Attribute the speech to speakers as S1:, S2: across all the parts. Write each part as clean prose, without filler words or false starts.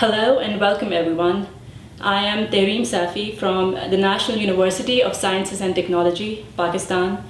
S1: Hello and welcome everyone. I am Tehreem Safi from the National University of Sciences and Technology, Pakistan.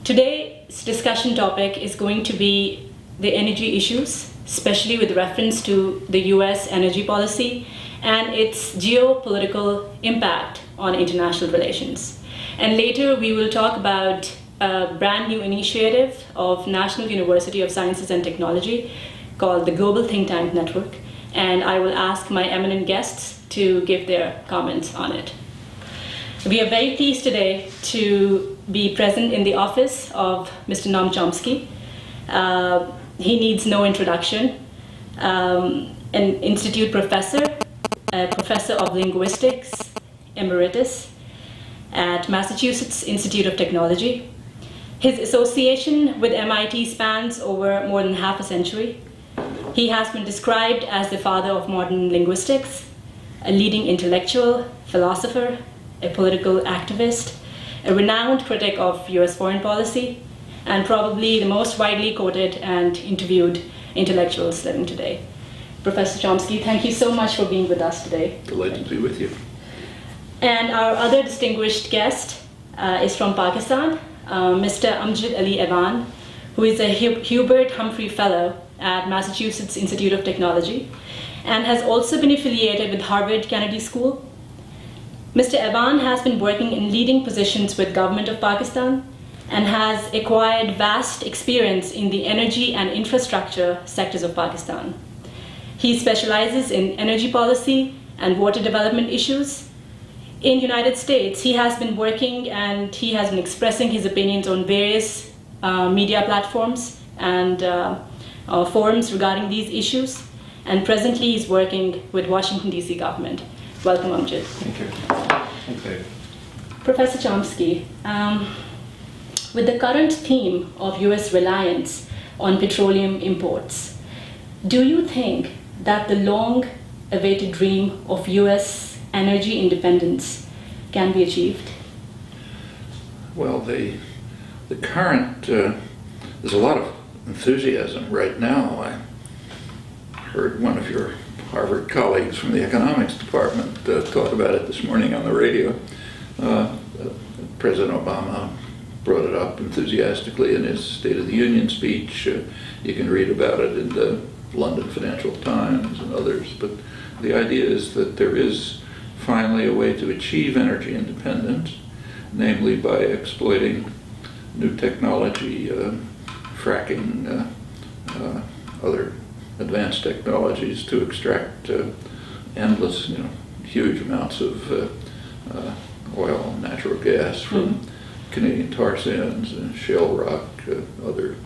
S1: Today's discussion topic is going to be the energy issues, especially with reference to the US energy policy and its geopolitical impact on international relations. And later we will talk about a brand new initiative of National University of Sciences and Technology called the Global Think Tank Network. And I will ask my eminent guests to give their comments on it. We are very pleased today to be present in the office of Mr. Noam Chomsky. He needs no introduction. An institute professor, a professor of linguistics, emeritus at Massachusetts Institute of Technology. His association with MIT spans over more than half a century. He has been described as the father of modern linguistics, a leading intellectual, philosopher, a political activist, a renowned critic of US foreign policy, and probably the most widely quoted and interviewed intellectuals living today. Professor Chomsky, thank you so much for being with us today.
S2: Delighted to be with you.
S1: And our other distinguished guest is from Pakistan, Mr. AMJAD AWAN, who is a Hubert Humphrey Fellow at Massachusetts Institute of Technology and has also been affiliated with Harvard Kennedy School. Mr. AWAN has been working in leading positions with government of Pakistan and has acquired vast experience in the energy and infrastructure sectors of Pakistan. He specializes in energy policy and water development issues. In the United States, he has been working and he has been expressing his opinions on various media platforms and forums regarding these issues, and presently he's working with Washington DC government. Welcome, Amjad.
S2: Thank you. Okay.
S1: Professor Chomsky, with the current theme of US reliance on petroleum imports, do you think that the long-awaited dream of US energy independence can be achieved?
S2: Well, the current, there's a lot of enthusiasm right now. I heard one of your Harvard colleagues from the economics department talk about it this morning on the radio. President Obama brought it up enthusiastically in his State of the Union speech. You can read about it in the London Financial Times and others, but the idea is that there is finally a way to achieve energy independence, namely by exploiting new technology, fracking, other advanced technologies to extract endless, huge amounts of oil and natural gas from Canadian tar sands and shale rock, other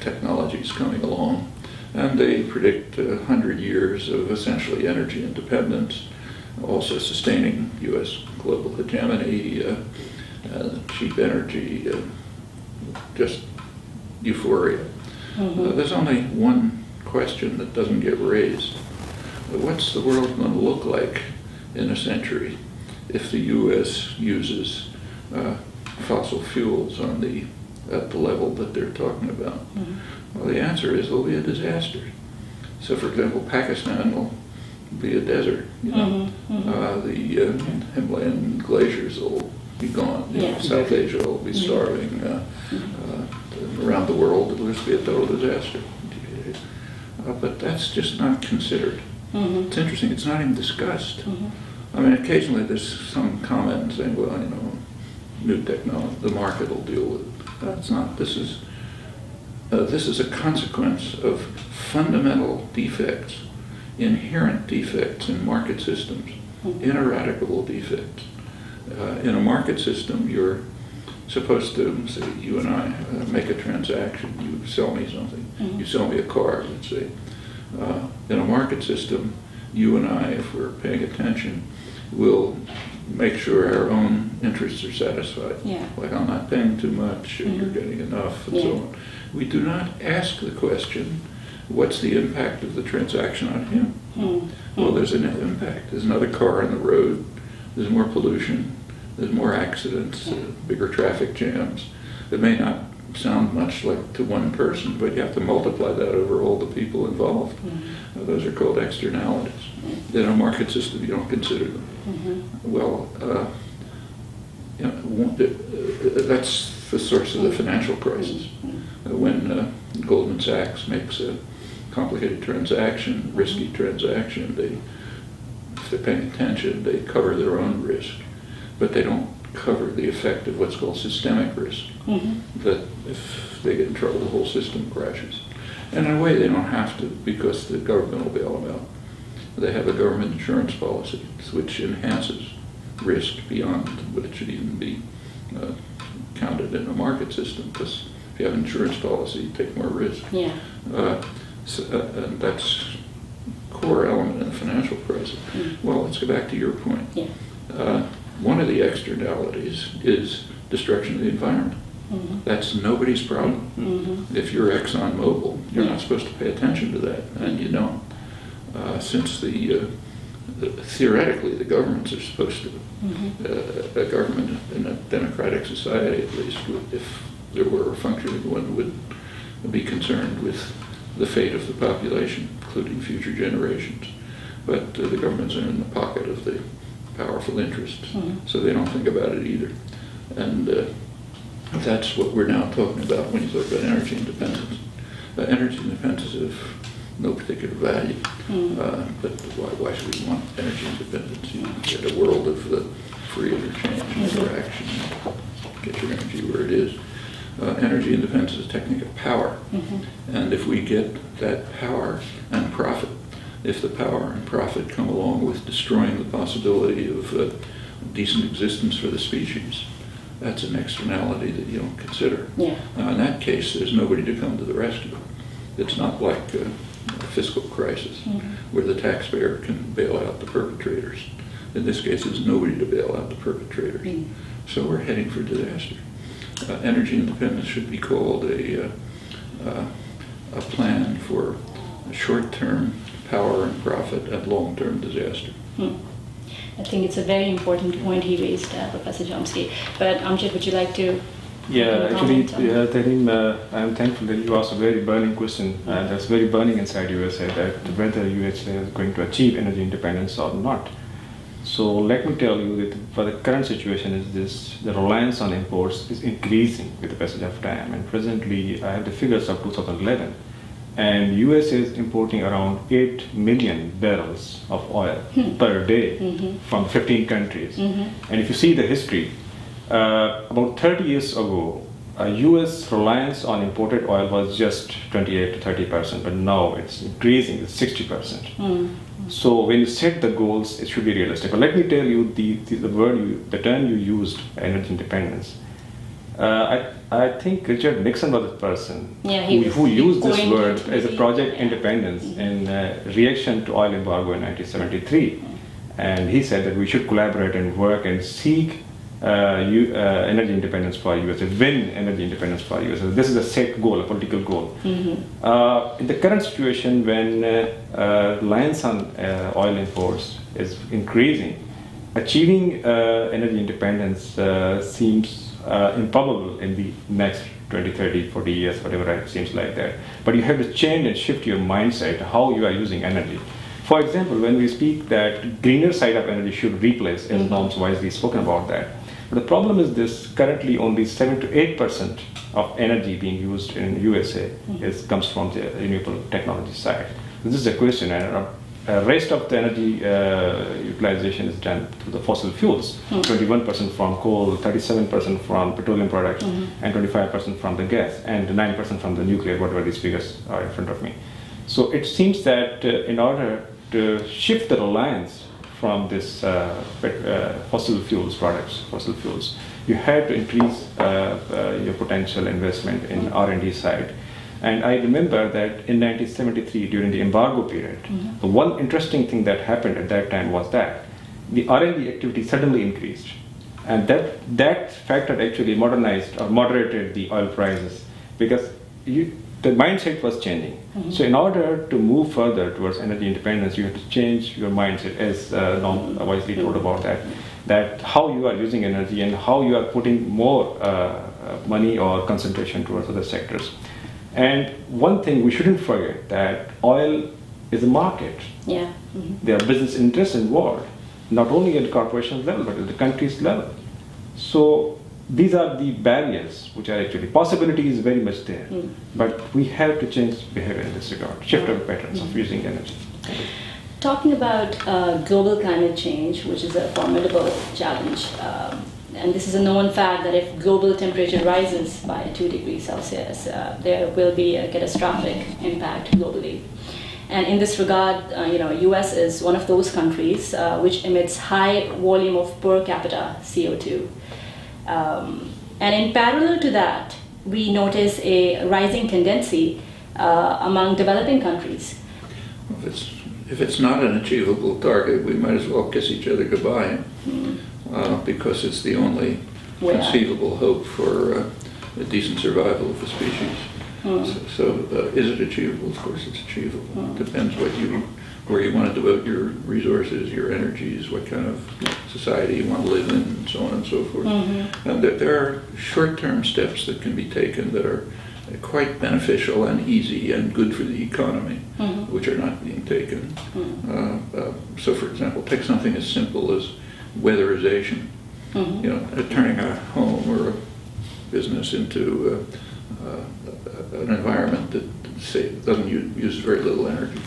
S2: technologies coming along. And they predict 100 years of essentially energy independence, also sustaining U.S. global hegemony, cheap energy, just euphoria. There's only one question that doesn't get raised. What's the world going to look like in a century if the U.S. uses fossil fuels at the level that they're talking about? Well, the answer is it'll be a disaster. So, for example, Pakistan will be a desert. The Himalayan glaciers will be gone. South Asia will be starving. Around the world, it'll just be a total disaster. But that's just not considered. It's interesting, it's not even discussed. I mean, occasionally there's some comment saying, well, new technology, the market will deal with it. That's not. This is a consequence of fundamental defects, inherent defects in market systems, ineradicable defects. In a market system, you're supposed to, say, you and I make a transaction, you sell me something, you sell me a car, let's say. In a market system, you and I, if we're paying attention, will make sure our own interests are satisfied. Like, I'm not paying too much, and you're getting enough, and so on. We do not ask the question, what's the impact of the transaction on him? Well, there's an impact. There's another car on the road, there's more pollution, there's more accidents, bigger traffic jams. It may not sound much like to one person, but you have to multiply that over all the people involved. Those are called externalities. In a market system, you don't consider them. Well, that's the source of the financial crisis. When Goldman Sachs makes a complicated transaction, risky transaction, if they're paying attention, they cover their own risk, but they don't cover the effect of what's called systemic risk, that if they get in trouble, the whole system crashes. And in a way, they don't have to, because the government will bail them out. They have a government insurance policy, which enhances risk beyond what it should even be counted in a market system, because if you have an insurance policy, you take more risk.
S1: Yeah.
S2: And that's a core element in the financial crisis. Well, let's go back to your point.
S1: Yeah.
S2: One of the externalities is destruction of the environment. That's nobody's problem. If you're ExxonMobil, you're not supposed to pay attention to that, and you don't. Since theoretically the governments are supposed to, a government in a democratic society at least, if there were a functioning one, would be concerned with the fate of the population, including future generations. But the governments are in the pocket of the powerful interests, so they don't think about it either. And that's what we're now talking about when you talk about energy independence. Energy independence is of no particular value, but why should we want energy independence? You get a world of free interchange and interaction, get your energy where it is. Energy independence is a technique of power, and if we get that power and profit, if the power and profit come along with destroying the possibility of decent existence for the species, that's an externality that you don't consider.
S1: Yeah.
S2: In that case, there's nobody to come to the rescue. It's not like a fiscal crisis where the taxpayer can bail out the perpetrators. In this case, there's nobody to bail out the perpetrators. So we're heading for disaster. Energy independence should be called a plan for short-term power and profit and long-term disaster.
S1: I think it's a very important point he raised, Professor Chomsky. But Amjad, would you like to?
S3: Yeah, actually, Tarim, I'm thankful that you asked a very burning question that's very burning inside USA, that whether USA is going to achieve energy independence or not. So let me tell you that for the current situation is this: the reliance on imports is increasing with the passage of time. And presently, I have the figures of 2011, and USA is importing around 8 million barrels of oil per day from 15 countries. And if you see the history, about 30 years ago, US reliance on imported oil was just 28 to 30%, but now it's increasing to 60%. So when you set the goals, it should be realistic. But let me tell you the term you used, energy independence. I think Richard Nixon was the person who used this word as a project independence in reaction to oil embargo in 1973. And he said that we should collaborate and work and seek energy independence for USA, win energy independence for USA. This is a set goal, a political goal. In the current situation, when reliance on oil imports is increasing, achieving energy independence seems improbable in the next 20, 30, 40 years, whatever it seems like that. But you have to change and shift your mindset, how you are using energy. For example, when we speak that greener side of energy should replace, as NOAM's wisely spoken about that. But the problem is this: currently only 7 to 8% of energy being used in USA comes from the renewable technology side. This is a question, and the rest of the energy utilization is done through the fossil fuels. 21% from coal, 37% from petroleum products, and 25% from the gas, and 9% from the nuclear, whatever these figures are in front of me. So it seems that in order to shift the reliance from this fossil fuels, you have to increase your potential investment in R&D side. And I remember that in 1973, during the embargo period, the one interesting thing that happened at that time was that the R&D activity suddenly increased. And that factor actually moderated the oil prices, because the mindset was changing. So in order to move further towards energy independence, you have to change your mindset, as Noam wisely told about that how you are using energy and how you are putting more money or concentration towards other sectors. And one thing we shouldn't forget that oil is a market.
S1: Yeah.
S3: There are business interests involved, not only at the corporation level, but at the country's level. So these are the barriers which are actually, possibility is very much there, but we have to change behavior in this regard, shift our patterns of using energy.
S1: Talking about global climate change, which is a formidable challenge, and this is a known fact that if global temperature rises by 2 degrees Celsius, there will be a catastrophic impact globally. And in this regard, US is one of those countries which emits high volume of per capita CO2. And in parallel to that, we notice a rising tendency among developing countries.
S2: If it's not an achievable target, we might as well kiss each other goodbye, because it's the only conceivable hope for a decent survival of the species. So is it achievable? Of course it's achievable. It depends where you want to devote your resources, your energies, what kind of society you want to live in, and so on and so forth. And there are short-term steps that can be taken that are quite beneficial and easy and good for the economy, which are not being taken. So for example, take something as simple as weatherization. Turning a home or a business into an environment that doesn't use very little energy.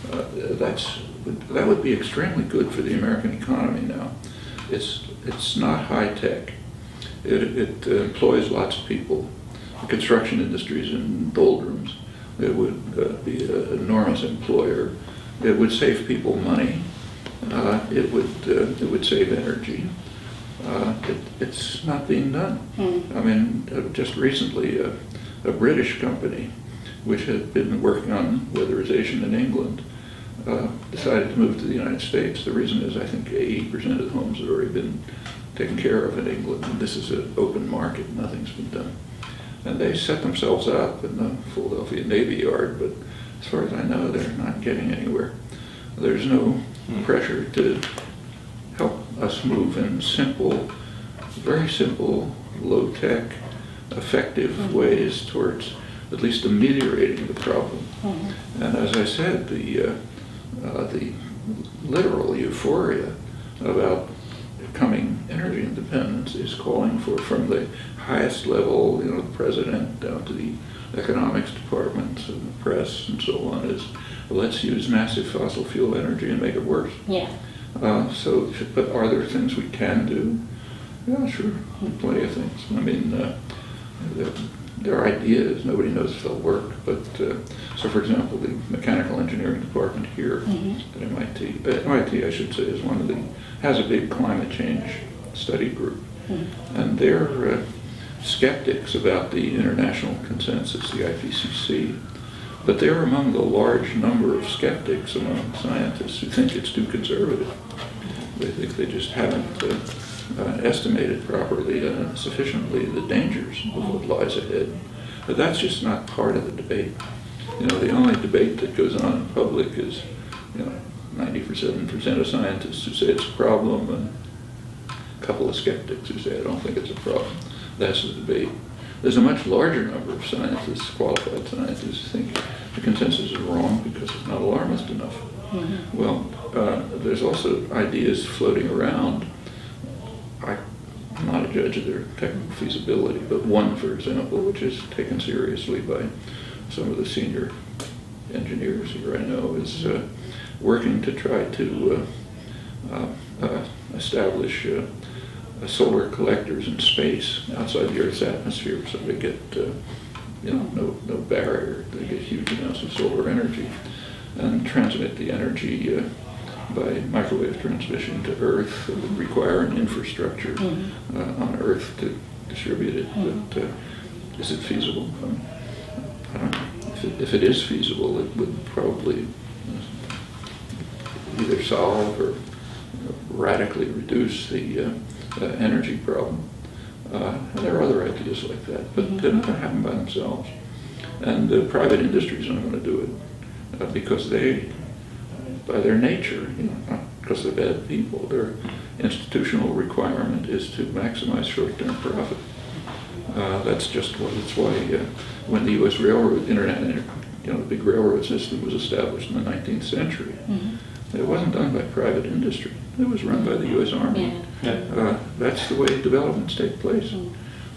S2: That would be extremely good for the American economy now. It's not high tech. It employs lots of people. The construction industry is in doldrums. It would be an enormous employer. It would save people money. It would save energy. It's not being done. I mean, just recently, a British company, which had been working on weatherization in England, decided to move to the United States. The reason is I think 80% of the homes had already been taken care of in England, and this is an open market. Nothing's been done. And they set themselves up in the Philadelphia Navy Yard, but as far as I know, they're not getting anywhere. There's no pressure to help us move in simple, very simple, low-tech, effective ways towards at least ameliorating the problem. And as I said, the literal euphoria about coming energy independence is calling for, from the highest level, the president down to the economics departments and the press and so on, is let's use massive fossil fuel energy and make it worse.
S1: Yeah.
S2: But are there things we can do? Yeah, sure, plenty of things. I mean, there are ideas, nobody knows if they'll work, but so for example, the mechanical engineering department here at MIT, I should say, has a big climate change study group, and they're skeptics about the international consensus, the IPCC, but they're among the large number of skeptics among scientists who think it's too conservative. They think they just haven't estimated properly and sufficiently the dangers of what lies ahead. But that's just not part of the debate. The only debate that goes on in public is 97% of scientists who say it's a problem and a couple of skeptics who say I don't think it's a problem. That's the debate. There's a much larger number of scientists, qualified scientists, who think the consensus is wrong because it's not alarmist enough. Well, there's also ideas floating around. I'm not a judge of their technical feasibility, but one, for example, which is taken seriously by some of the senior engineers here I know, is working to try to establish solar collectors in space outside the Earth's atmosphere, so they get no barrier. They get huge amounts of solar energy and transmit the energy by microwave transmission to Earth. It would require an infrastructure on Earth to distribute it. But is it feasible? I don't know. If it is feasible, it would probably either solve or radically reduce the energy problem. And there are other ideas like that, but they're not going to happen by themselves. And the private industries aren't going to do it because they, by their nature, not because they're bad people, their institutional requirement is to maximize short-term profit. That's just what it's why when the U.S. railroad internet, the big railroad system was established in the 19th century, it wasn't done by private industry. It was run by the U.S. Army. That's the way developments take place.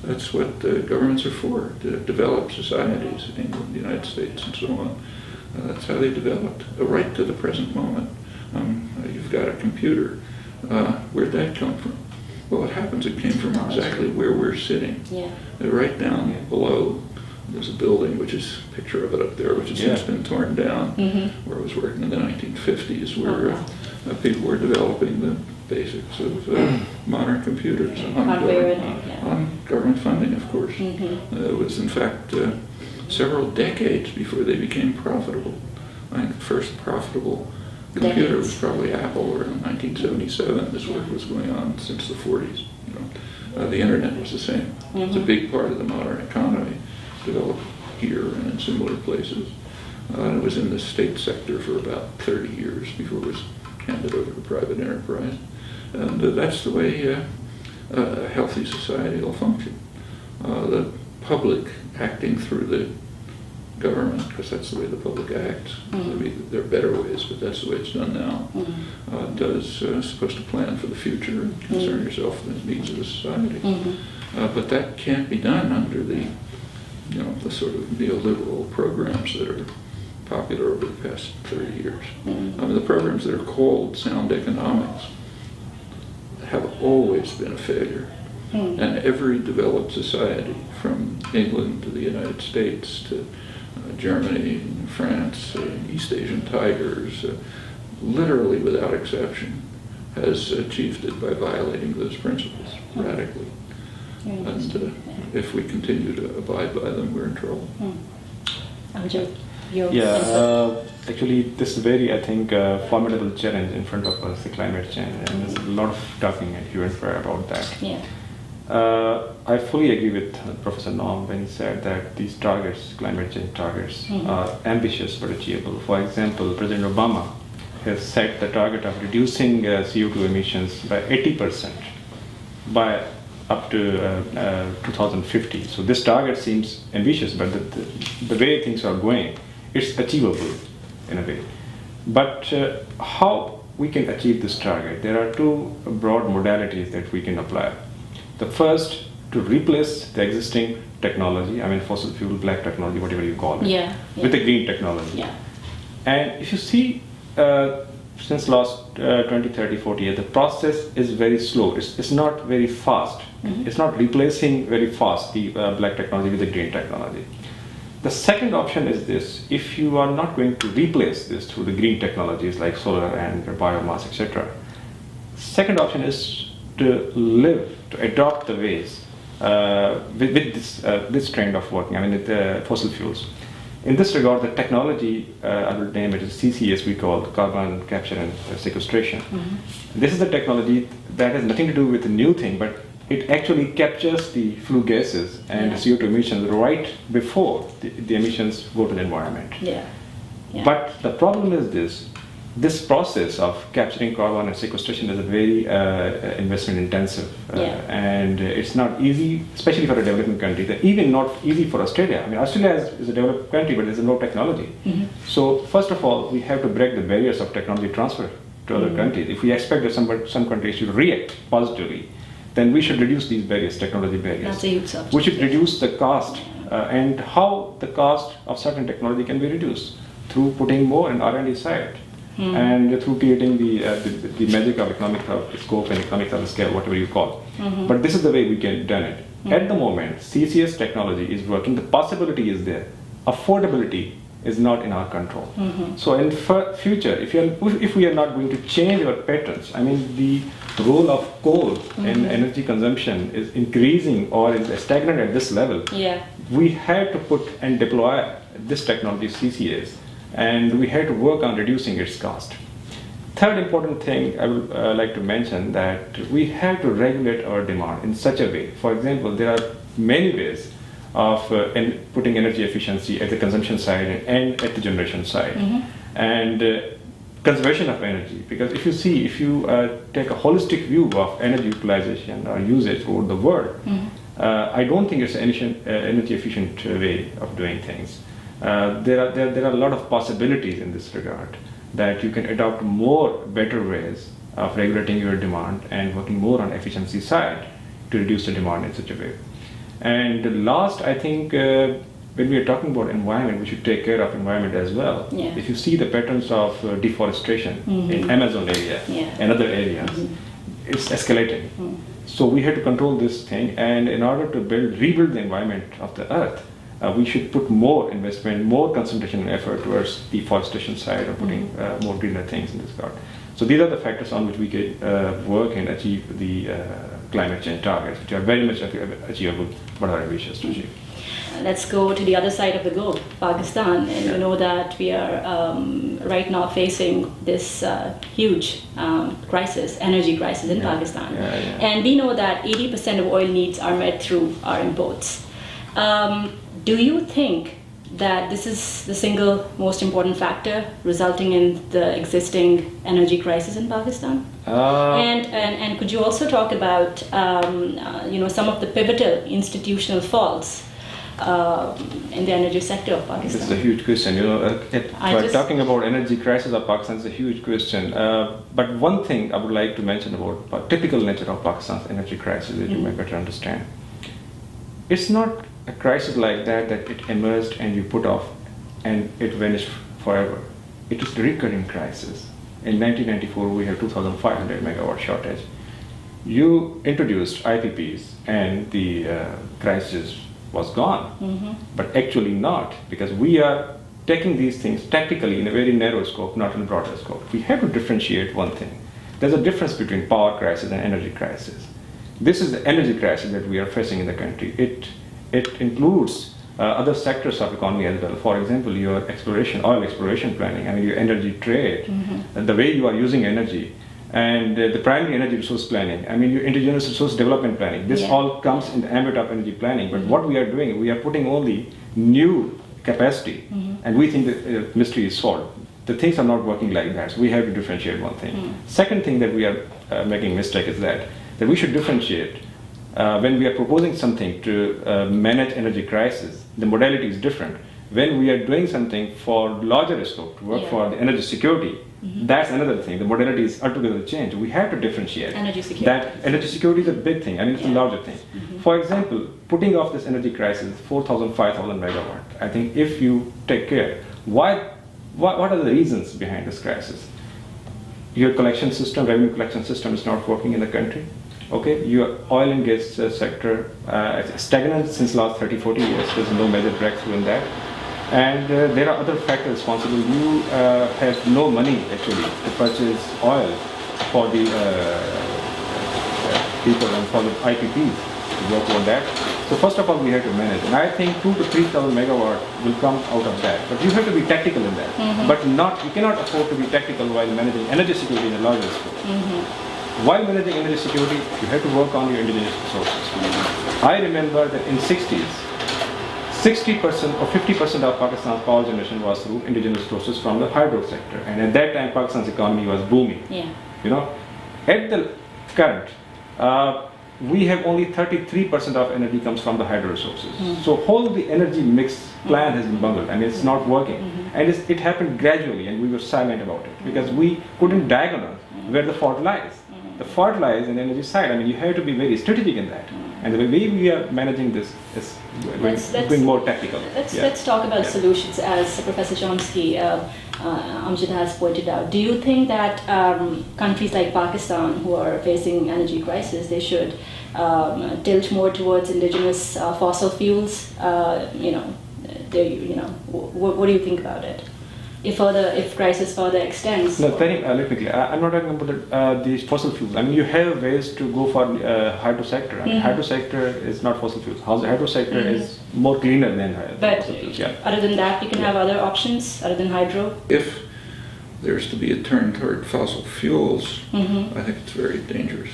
S2: That's what governments are for, to develop societies, England, the United States, and so on. That's how they developed, right to the present moment. You've got a computer. Where'd that come from? Well, it happens it came from exactly where we're sitting. Right down below, there's a building, which is a picture of it up there, which has since been torn down, where I was working in the 1950s, where people were developing the basics of modern computers on government funding, of course. It was, in fact, several decades before they became profitable. I think the first profitable computer was probably Apple around 1977. This work was going on since the 40s. The internet was the same. It's a big part of the modern economy, developed here and in similar places. It was in the state sector for about 30 years before it was handed over to private enterprise. And that's the way a healthy society will function. The public acting through the government, because that's the way the public acts. There are better ways, but that's the way it's done now. Supposed to plan for the future and concern yourself with the needs of the society. But that can't be done under the sort of neoliberal programs that are popular over the past 30 years. The programs that are called sound economics have always been a failure. And every developed society, from England to the United States to Germany, France, East Asian tigers, literally without exception, has achieved it by violating those principles radically. And if we continue to abide by them, we're in trouble.
S1: AMJAD,
S3: actually, this is very, I think, formidable challenge in front of us, the climate change, and there's a lot of talking at UN Fair about that. I fully agree with Professor Noam when he said that these targets, climate change targets, are ambitious but achievable. For example, President Obama has set the target of reducing CO2 emissions by 80% by up to 2050. So this target seems ambitious, but the way things are going, it's achievable in a way. But how we can achieve this target? There are two broad modalities that we can apply. The first, to replace the existing technology, fossil fuel, black technology, whatever you call it, with the green technology. And if you see, since last 20, 30, 40 years, the process is very slow. It's not very fast. It's not replacing very fast the black technology with the green technology. The second option is this: if you are not going to replace this through the green technologies like solar and biomass, etc., second option is to adopt the ways with this trend of working, with fossil fuels. In this regard, the technology, I will name it as CCS, we call carbon capture and sequestration. This is the technology that has nothing to do with a new thing, but it actually captures the flue gases and the CO2 emissions right before the emissions go to the environment. But the problem is this process of capturing carbon and sequestration is a very investment intensive and it's not easy, especially for a developing country. Even not easy for Australia. Australia is a developed country, but there's no technology. So first of all, we have to break the barriers of technology transfer to other countries. If we expect that some countries should react positively, then we should reduce these barriers, technology barriers.
S1: That's a huge subject.
S3: We should reduce the cost and how the cost of certain technology can be reduced through putting more in R&D side. And through creating the magic of economic of scope and economic of scale, whatever you call. But this is the way we can do it. At the moment, CCS technology is working. The possibility is there. Affordability is not in our control. So in future, if we are not going to change our patterns, the role of coal in energy consumption is increasing or is stagnant at this level. We have to put and deploy this technology, CCS. And we had to work on reducing its cost. Third important thing I would like to mention that we have to regulate our demand in such a way. For example, there are many ways of putting energy efficiency at the consumption side and at the generation side. And conservation of energy, because if you take a holistic view of energy utilization or usage over the world, I don't think it's an energy efficient way of doing things. There are a lot of possibilities in this regard, that you can adopt more better ways of regulating your demand and working more on efficiency side to reduce the demand in such a way. And last, I think when we are talking about environment, we should take care of environment as well.
S1: Yeah.
S3: If you see the patterns of deforestation in Amazon area and other areas, it's escalating. So we have to control this thing, and in order to rebuild the environment of the earth, we should put more investment, more concentration and effort towards deforestation side, or putting more greener things in this regard. So these are the factors on which we can work and achieve the climate change targets, which are very much achievable but are ambitious to achieve.
S1: Let's go to the other side of the globe, Pakistan, and you know that we are right now facing this huge crisis, energy crisis in Pakistan. And we know that 80% of oil needs are met through our imports. Do you think that this is the single most important factor resulting in the existing energy crisis in Pakistan? And could you also talk about some of the pivotal institutional faults in the energy sector of Pakistan?
S3: This is a huge question. Talking about energy crisis of Pakistan is a huge question. But one thing I would like to mention about the typical nature of Pakistan's energy crisis that you may better understand. It's not a crisis like that it emerged and you put off and it vanished forever. It is a recurring crisis. In 1994, we had 2,500 megawatt shortage. You introduced IPPs and the crisis was gone, but actually not, because we are taking these things tactically in a very narrow scope, not in a broader scope. We have to differentiate one thing. There's a difference between power crisis and energy crisis. This is the energy crisis that we are facing in the country. It includes other sectors of economy as well. For example, your oil exploration planning, your energy trade, the way you are using energy, and the primary energy resource planning, your indigenous resource development planning. This all comes in the ambit of energy planning. But what we are doing, we are putting only new capacity, and we think the mystery is solved. The things are not working like that, so we have to differentiate one thing. Second thing that we are making mistake is that we should differentiate. When we are proposing something to manage energy crisis, the modality is different. When we are doing something for larger scope, to work for the energy security, that's another thing. The modality is altogether changed. We have to differentiate.
S1: Energy security.
S3: That energy security is a big thing. It's a larger thing. For example, putting off this energy crisis, 4,000, 5,000 megawatt. I think if you take care, what are the reasons behind this crisis? Your collection system, revenue collection system is not working in the country. Okay, your oil and gas sector is stagnant since last 30, 40 years. There's no major breakthrough in that. And there are other factors responsible. You have no money actually to purchase oil for the people and for the IPPs to work on that. So first of all, we have to manage. And I think 2,000 to 3,000 megawatt will come out of that. But you have to be tactical in that. But you cannot afford to be tactical while managing energy security in a larger scope. While managing energy security, you have to work on your indigenous resources. I remember that in 60s, 60% or 50% of Pakistan's power generation was through indigenous resources from the hydro sector. And at that time, Pakistan's economy was booming. At the current, we have only 33% of energy comes from the hydro resources. So whole the energy mix plan has been bungled and it's not working. And it happened gradually and we were silent about it because we couldn't diagnose where the fault lies. The fault lies in the energy side. You have to be very strategic in that. And the way we are managing this is going more tactical.
S1: Let's talk about solutions, as Professor Chomsky, AMJAD has pointed out. Do you think that countries like Pakistan, who are facing energy crisis, they should tilt more towards indigenous fossil fuels? What do you think about it? If crisis further extends?
S3: No, let me clear. I'm not talking about the fossil fuels. You have ways to go for hydro sector. Hydro sector is not fossil fuels. Hydro sector is more cleaner than fossil fuels.
S1: Other than that, you can have other options other than hydro?
S2: If there's to be a turn toward fossil fuels, I think it's very dangerous.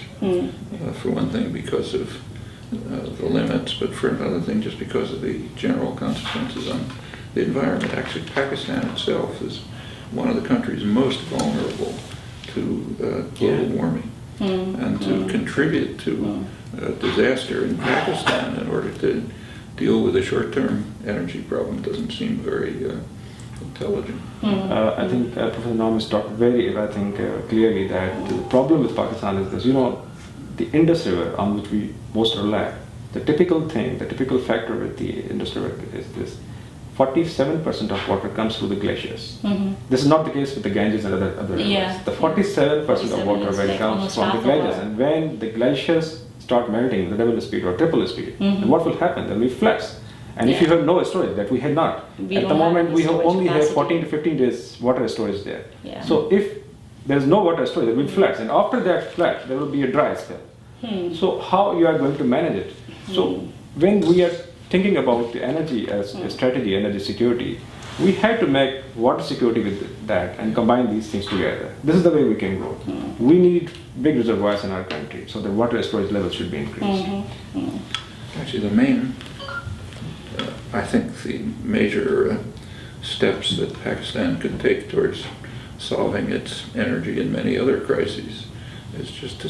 S2: For one thing, because of the limits, but for another thing, just because of the general consequences on the environment. Actually, Pakistan itself is one of the countries most vulnerable to global warming and to contribute to disaster in Pakistan in order to deal with a short-term energy problem doesn't seem very intelligent.
S3: I think Professor Noam has talked very, clearly that the problem with Pakistan is this, the Indus River on which we most rely, the typical factor with the Indus River is this: 47% of water comes through the glaciers. This is not the case with the Ganges and other rivers.
S1: Yeah.
S3: The 47% of water when comes from the glaciers, and when the glaciers start melting, the double speed or triple speed, and what will happen? There will be floods. And if you have no storage, that we had not. At the moment, we only have 14 to 15 days water storage there.
S1: Yeah.
S3: So if there is no water storage, there will be floods, and after that flood, there will be a dry spell. So how you are going to manage it? So when we are thinking about the energy as a strategy, energy security, we had to make water security with that and combine these things together. This is the way we can go. We need big reservoirs in our country, so the water storage level should be increased.
S2: Actually, the main, I think the major steps that Pakistan could take towards solving its energy and many other crises is just to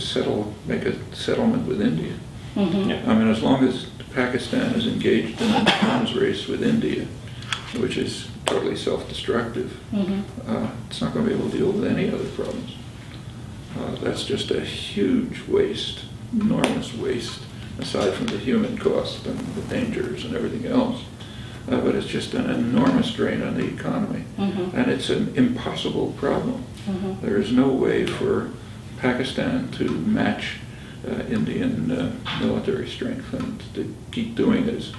S2: make a settlement with India. I mean, as long as Pakistan is engaged in an arms race with India, which is totally self-destructive, it's not going to be able to deal with any other problems. That's just a huge waste, enormous waste, aside from the human cost and the dangers and everything else. But it's just an enormous drain on the economy. And it's an impossible problem. There is no way for Pakistan to match Indian military strength, and to keep doing it is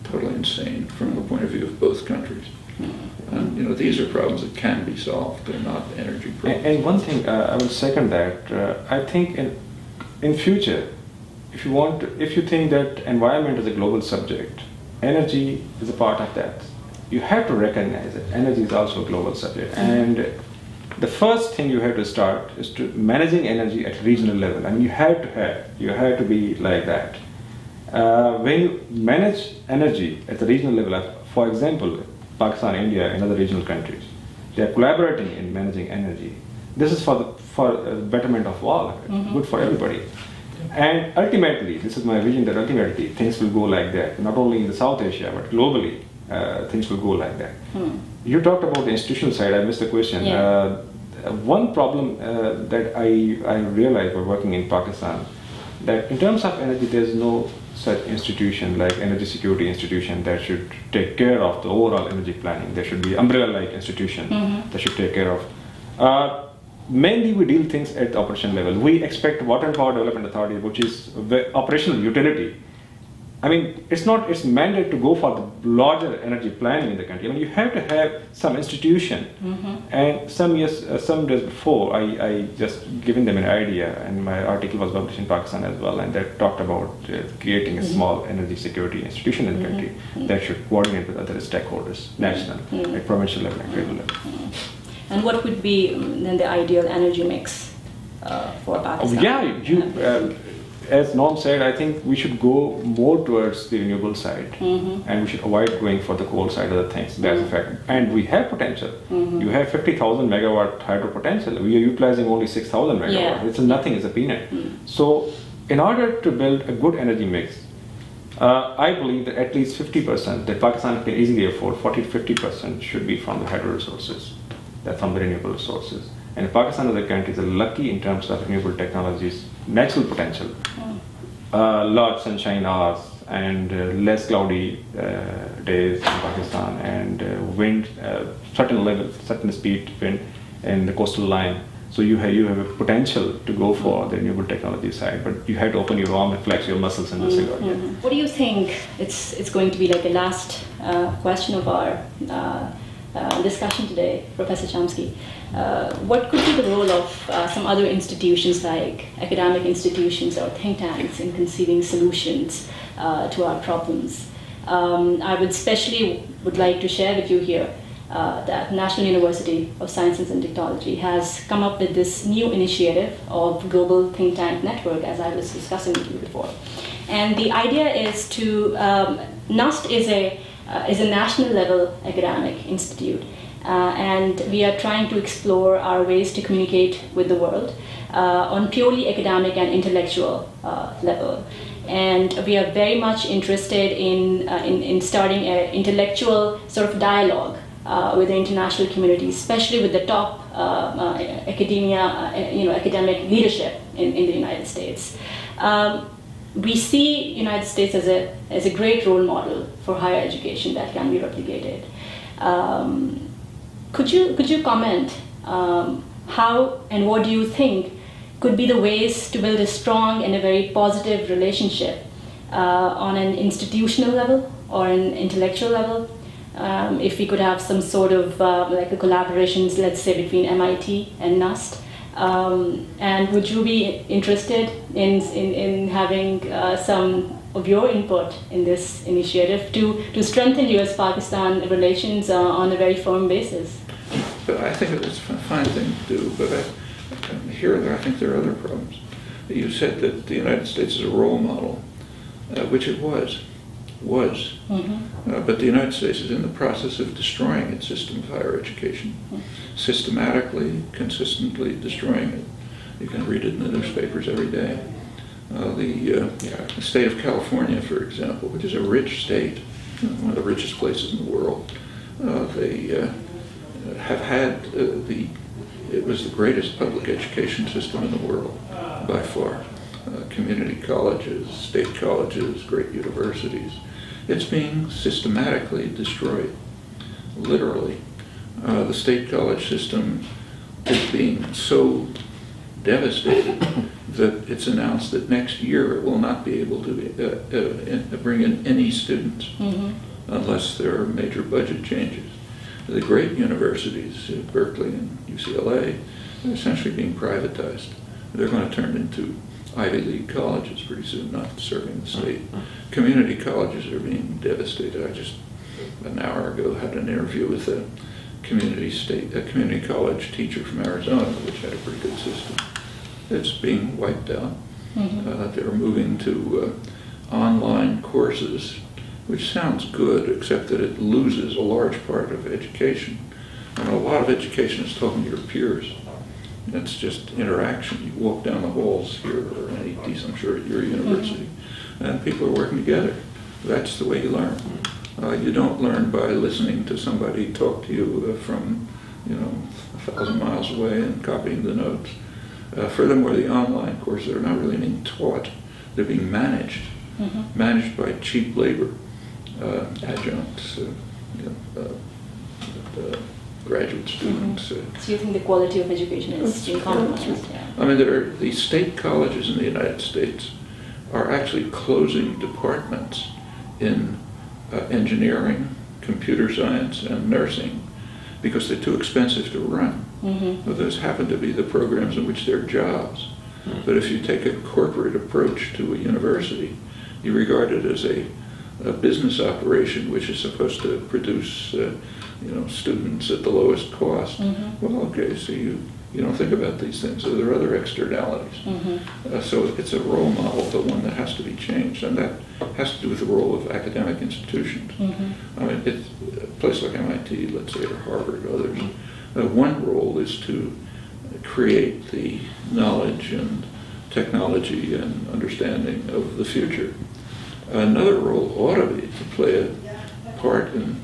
S2: totally insane from the point of view of both countries. And these are problems that can be solved. They're not energy problems.
S3: And one thing I will second that. I think in future, if you think that environment is a global subject, energy is a part of that. You have to recognize that energy is also a global subject. And the first thing you have to start is to managing energy at regional level. I mean, you have to be like that. When you manage energy at the regional level, for example, Pakistan, India, and other regional countries, they are collaborating in managing energy. This is for the betterment of all, good for everybody. And ultimately, this is my vision, that ultimately things will go like that, not only in the South Asia, but globally, things will go like that. You talked about the institutional side, I missed the question.
S1: Yeah.
S3: One problem that I realized while working in Pakistan, that in terms of energy, there's no such institution like energy security institution that should take care of the overall energy planning. There should be umbrella-like institution that should take care of. Mainly we deal things at the operation level. We expect Water and Power Development Authority, which is operational utility. I mean, it's mandate to go for the larger energy planning in the country. I mean, you have to have some institution. And some days before, I just given them an idea, and my article was published in Pakistan as well, and that talked about creating a small energy security institution in the country that should coordinate with other stakeholders, national, at provincial level, and federal level.
S1: And what would be then the ideal energy mix for Pakistan?
S3: As Noam said, I think we should go more towards the renewable side, and we should avoid going for the coal side of the things. That's a fact. And we have potential. You have 50,000 megawatt hydro potential. We are utilizing only 6,000 megawatt.
S1: Yeah.
S3: It's nothing, it's a peanut. So in order to build a good energy mix, I believe that at least 50%, that Pakistan can easily afford, 40 to 50% should be from the hydro resources, that's from the renewable resources. And Pakistan as a country is lucky in terms of renewable technologies, natural potential, large sunshine hours, and less cloudy days in Pakistan, and wind, certain level, certain speed wind in the coastal line. So you have a potential to go for the renewable technology side, but you have to open your arm and flex your muscles in this regard.
S1: What do you think? It's going to be like a last question of our discussion today, Professor Chomsky. What could be the role of some other institutions like academic institutions or think tanks in conceiving solutions to our problems? I would like to share with you here that National University of Sciences and Technology has come up with this new initiative of Global Think Tank Network, as I was discussing with you before. And the idea is to, NUST is a national level academic institute, and we are trying to explore our ways to communicate with the world. on purely academic and intellectual level. And we are very much interested in starting an intellectual sort of dialogue with the international community, especially with the top academic leadership in the United States. We see United States as a great role model for higher education that can be replicated. Could you comment how and what do you think could be the ways to build a strong and a very positive relationship on an institutional level or an intellectual level? If we could have some sort of like a collaborations, let's say, between MIT and NUST. And would you be interested in having some of your input in this initiative to strengthen US-Pakistan relations on a very firm basis?
S2: But I think it's a fine thing to do, but I think there are other problems. You said that the United States is a role model, which it was. But the United States is in the process of destroying its system of higher education, systematically, consistently destroying it. You can read it in the newspapers every day. The state of California, for example, which is a rich state, one of the richest places in the world, they have had it was the greatest public education system in the world by far. Community colleges, state colleges, great universities. It's being systematically destroyed, literally. The state college system is being so devastated that it's announced that next year it will not be able to bring in any students unless there are major budget changes. The great universities, Berkeley and UCLA, are essentially being privatized. They're going to turn into Ivy League colleges pretty soon, not serving the state. Community colleges are being devastated. I just, an hour ago, had an interview with a community college teacher from Arizona, which had a pretty good system. It's being wiped out. They're moving to online courses, which sounds good, except that it loses a large part of education. And a lot of education is talking to your peers. It's just interaction. You walk down the halls here, or any decent, I'm sure, at your university, and people are working together. That's the way you learn. You don't learn by listening to somebody talk to you from, 1,000 miles away and copying the notes. Furthermore, the online courses are not really being taught. They're being managed by cheap labor, adjuncts, graduate students.
S1: So you think the quality of education is being compromised? Yeah.
S2: I mean, the state colleges in the United States are actually closing departments in engineering, computer science, and nursing because they're too expensive to run. Well, those happen to be the programs in which there are jobs. But if you take a corporate approach to a university, you regard it as a business operation which is supposed to produce students at the lowest cost. Well, okay, so you don't think about these things. So there are other externalities. So it's a role model, but one that has to be changed, and that has to do with the role of academic institutions. I mean, it's a place like MIT, let's say, or Harvard, others. One role is to create the knowledge and technology and understanding of the future. Another role ought to be to play a part in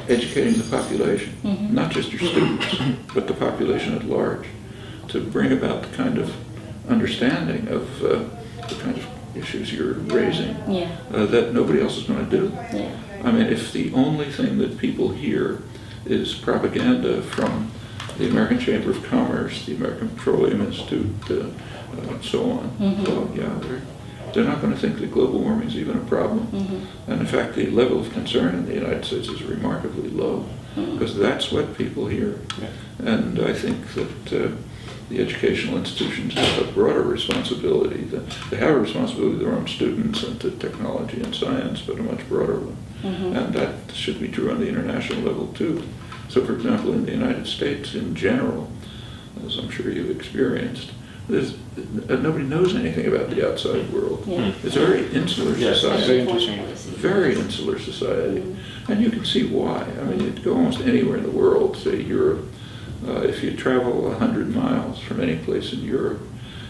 S2: educating the population, not just your students, but the population at large, to bring about the kind of understanding of the kind of issues you're raising that nobody else is going to do. I mean, if the only thing that people hear is propaganda from the American Chamber of Commerce, the American Petroleum Institute, and so on, well, they're not going to think that global warming is even a problem. And in fact, the level of concern in the United States is remarkably low, because that's what people hear. And I think that the educational institutions have a broader responsibility. They have a responsibility to their own students and to technology and science, but a much broader one. And that should be true on the international level too. So for example, in the United States in general, as I'm sure you've experienced, nobody knows anything about the outside world. It's a very insular society. Very insular society. And you can see why. I mean, you go almost anywhere in the world, say Europe, If you travel 100 miles from any place in Europe,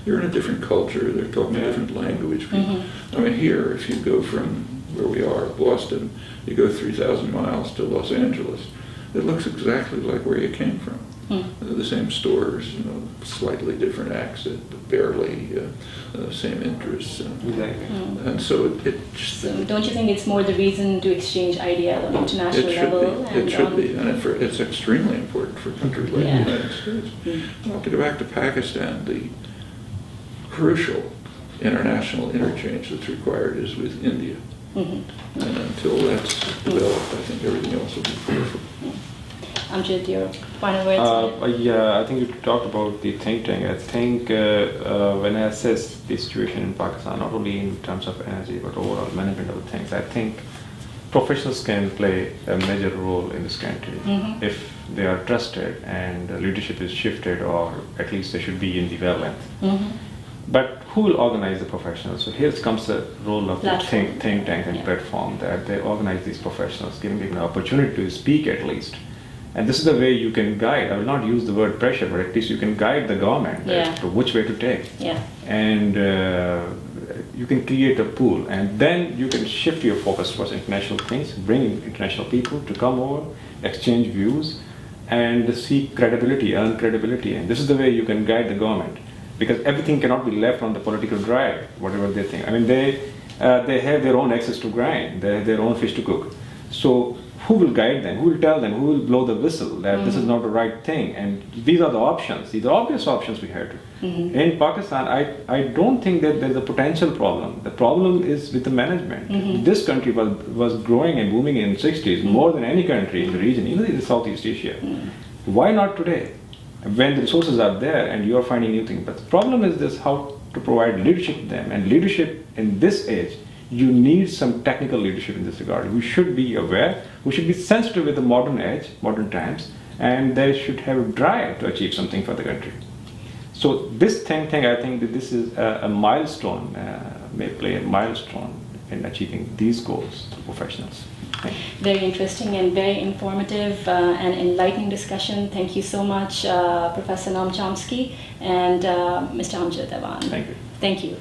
S2: you're in a different culture. They're talking a different language. I mean, here, if you go from where we are, Boston, you go 3,000 miles to Los Angeles, it looks exactly like where you came from. The same stores, slightly different accent, but barely same interests.
S3: Exactly.
S2: And so it just...
S1: So don't you think it's more the reason to exchange ideas on international level?
S2: It should be, and it's extremely important for countries like the United States. Well, to go back to Pakistan, the crucial international interchange that's required is with India. And until that's developed, I think everything else will be peripheral.
S1: AMJAD, your final words?
S3: Yeah, I think you talked about the think tank. I think when I assess the situation in Pakistan, not only in terms of energy but overall management of the things, I think professionals can play a major role in this country if they are trusted and leadership is shifted, or at least they should be in the wavelength. But who will organize the professionals? So here comes the role of the think tank and platform, that they organize these professionals, giving them an opportunity to speak at least. And this is the way you can guide. I will not use the word pressure, but at least you can guide the government as to which way to take. And you can create a pool, and then you can shift your focus towards international things, bring international people to come over, exchange views, and seek credibility, earn credibility. And this is the way you can guide the government, because everything cannot be left on the political drive, whatever they think. I mean, they have their own axes to grind, they have their own fish to cook. So who will guide them? Who will tell them? Who will blow the whistle that this is not the right thing? And these are the options. These are obvious options we had. In Pakistan, I don't think that there's a potential problem. The problem is with the management. This country was growing and booming in the 60s more than any country in the region, even in Southeast Asia. Why not today? When the resources are there and you are finding new things. But the problem is this, how to provide leadership to them. And leadership in this age, you need some technical leadership in this regard. We should be aware, we should be sensitive with the modern age, modern times, and they should have a drive to achieve something for the country. So this think tank, I think that this is a milestone, may play a milestone in achieving these goals for professionals.
S1: Very interesting and very informative and enlightening discussion. Thank you so much, Professor NOAM Chomsky and Mr. AMJAD AWAN.
S3: Thank you.
S1: Thank you.